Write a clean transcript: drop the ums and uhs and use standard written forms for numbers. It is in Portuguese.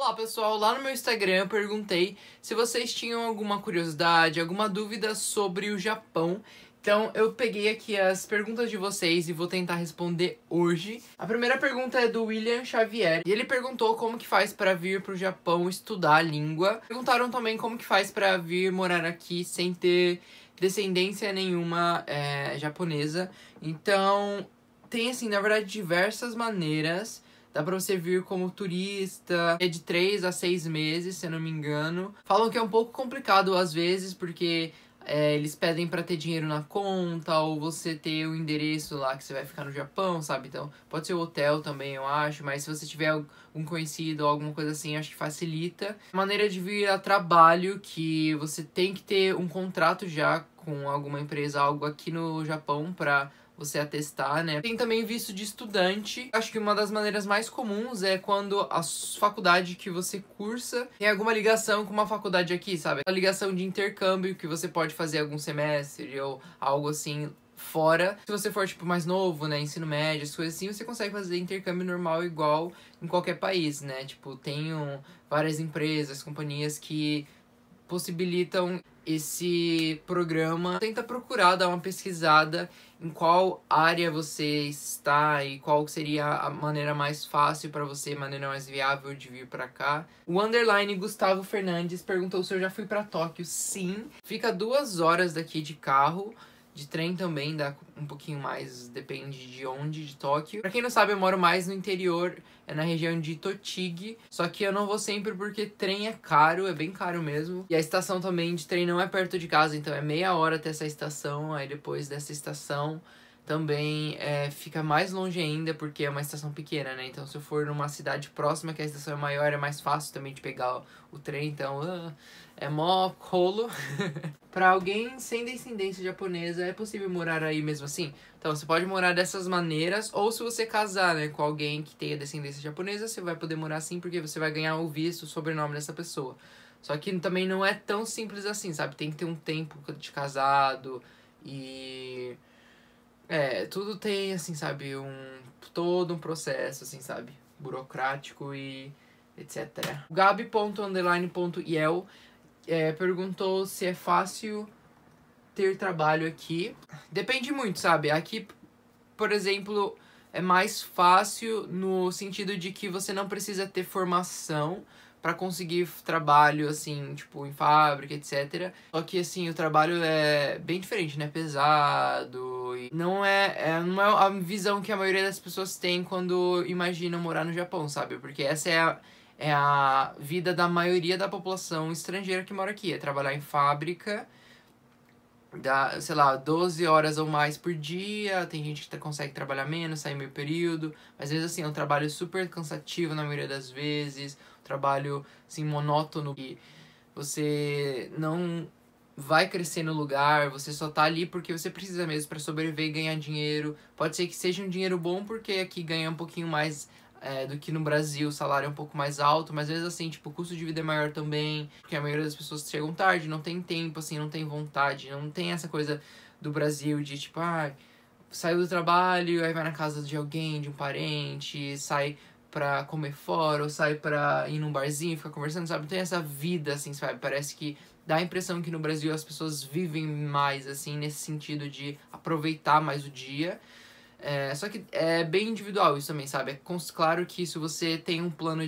Olá pessoal, lá no meu Instagram eu perguntei se vocês tinham alguma curiosidade, alguma dúvida sobre o Japão. Então eu peguei aqui as perguntas de vocês e vou tentar responder hoje. A primeira pergunta é do William Xavier e ele perguntou como que faz para vir pro Japão estudar a língua. Perguntaram também como que faz para vir morar aqui sem ter descendência nenhuma japonesa. Então tem assim, na verdade, diversas maneiras. Dá pra você vir como turista, é de 3 a 6 meses, se eu não me engano. Falam que é um pouco complicado às vezes, porque eles pedem pra ter dinheiro na conta, ou você ter o endereço lá que você vai ficar no Japão, sabe? Então, pode ser o hotel também, eu acho, mas se você tiver algum conhecido ou alguma coisa assim, acho que facilita. A maneira de vir a trabalho, que você tem que ter um contrato já com alguma empresa, algo aqui no Japão pra você atestar, né? Tem também visto de estudante. Acho que uma das maneiras mais comuns é quando a faculdade que você cursa tem alguma ligação com uma faculdade aqui, sabe? Uma ligação de intercâmbio que você pode fazer algum semestre ou algo assim fora. Se você for, tipo, mais novo, né, ensino médio, as coisas assim, você consegue fazer intercâmbio normal igual em qualquer país, né? Tipo, tem várias empresas, companhias que possibilitam esse programa. Tenta procurar, dar uma pesquisada em qual área você está e qual seria a maneira mais fácil para você, a maneira mais viável de vir para cá. O underline Gustavo Fernandes perguntou se eu já fui para Tóquio. Sim, fica 2 horas daqui de carro. De trem também dá um pouquinho mais, depende de onde, de Tóquio. Pra quem não sabe, eu moro mais no interior, na região de Tochigi. Só que eu não vou sempre porque trem é caro, é bem caro mesmo. E a estação também de trem não é perto de casa, então é meia hora até essa estação. Aí depois dessa estação também fica mais longe ainda, porque é uma estação pequena, né? Então se eu for numa cidade próxima que a estação é maior, é mais fácil também de pegar o trem. Então é mó rolo. Pra alguém sem descendência japonesa, é possível morar aí mesmo assim? Então, você pode morar dessas maneiras, ou se você casar, né, com alguém que tenha descendência japonesa, você vai poder morar assim, porque você vai ganhar o visto, o sobrenome dessa pessoa. Só que também não é tão simples assim, sabe? Tem que ter um tempo de casado e... tudo tem, assim, sabe, todo um processo, assim, sabe? Burocrático e etc. Gabi.underline.iel perguntou se é fácil ter trabalho aqui. Depende muito, sabe? Aqui, por exemplo, é mais fácil no sentido de que você não precisa ter formação pra conseguir trabalho, assim, tipo, em fábrica, etc. Só que, assim, o trabalho é bem diferente, né? Pesado. E não é a visão que a maioria das pessoas tem quando imaginam morar no Japão, sabe? Porque essa é a vida da maioria da população estrangeira que mora aqui. É trabalhar em fábrica, dá, sei lá, 12 horas ou mais por dia. Tem gente que consegue trabalhar menos, sair meio período. Mas às vezes, assim, é um trabalho super cansativo na maioria das vezes. Um trabalho, assim, monótono. E você não vai crescer no lugar, você só tá ali porque você precisa mesmo pra sobreviver e ganhar dinheiro. Pode ser que seja um dinheiro bom porque aqui ganha um pouquinho mais do que no Brasil, o salário é um pouco mais alto, mas às vezes assim, tipo, o custo de vida é maior também, porque a maioria das pessoas chegam tarde, não tem tempo, assim, não tem vontade, não tem essa coisa do Brasil de tipo, saiu do trabalho, aí vai na casa de alguém, de um parente, sai pra comer fora, ou sai pra ir num barzinho, ficar conversando, sabe? Não tem essa vida, assim, sabe? Parece que dá a impressão que no Brasil as pessoas vivem mais, assim, nesse sentido de aproveitar mais o dia. Só que é bem individual isso também, sabe? É claro que se você tem um plano de